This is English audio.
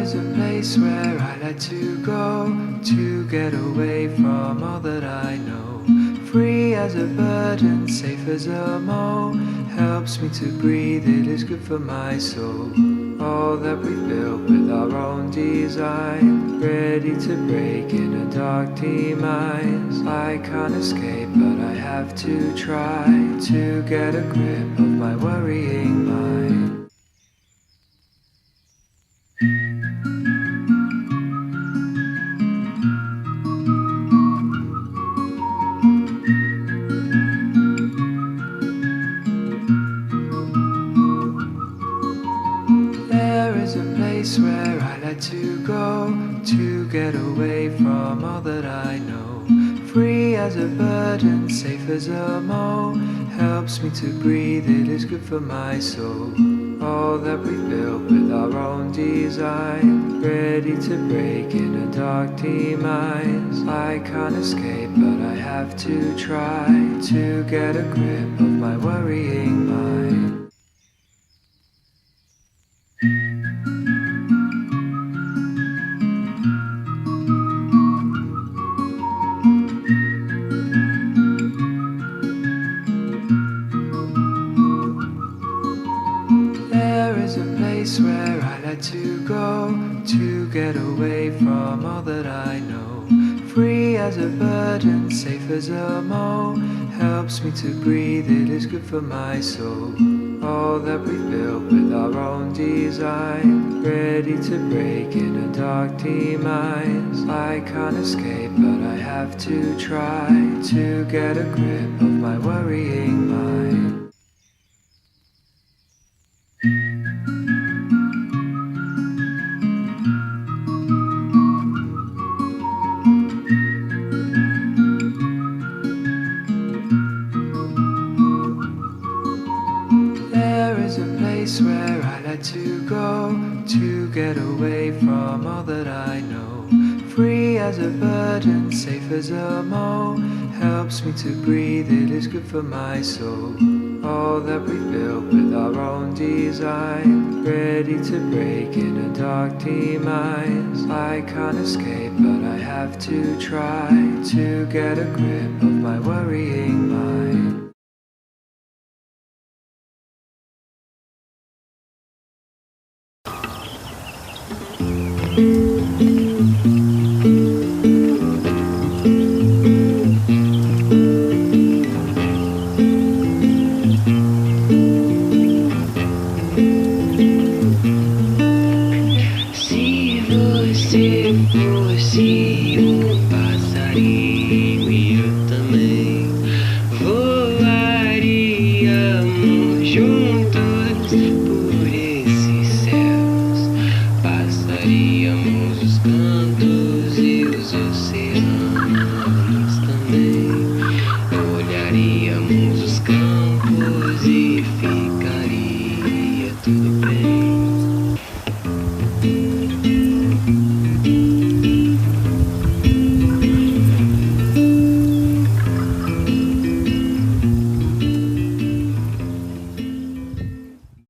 is a place where I like to go to get away from all that I know. Free as a bird and safe as a mole. Helps me to breathe, it is good for my soul. All that we built with our own design, ready to break in a dark demise. I can't escape, but I have to try to get a grip of my worrying mind. Where I like to go to get away from all that I know. Free as a bird and safe as a mole. Helps me to breathe, it is good for my soul. All that we built with our own design, ready to break in a dark demise. I can't escape, but I have to try to get a grip of my worrying mind. Where I like to go to get away from all that I know. Free as a bird and safe as a mole. Helps me to breathe, it is good for my soul. All that we built with our own design, ready to break in a dark demise. I can't escape, but I have to try to get a grip of my worrying mind. Where I like to go to get away from all that I know. Free as a bird and safe as a mole. Helps me to breathe, it is good for my soul. All that we built with our own design, ready to break in a dark demise. I can't escape, but I have to try to get a grip of my worrying mind. Olharíamos os campos e ficaria tudo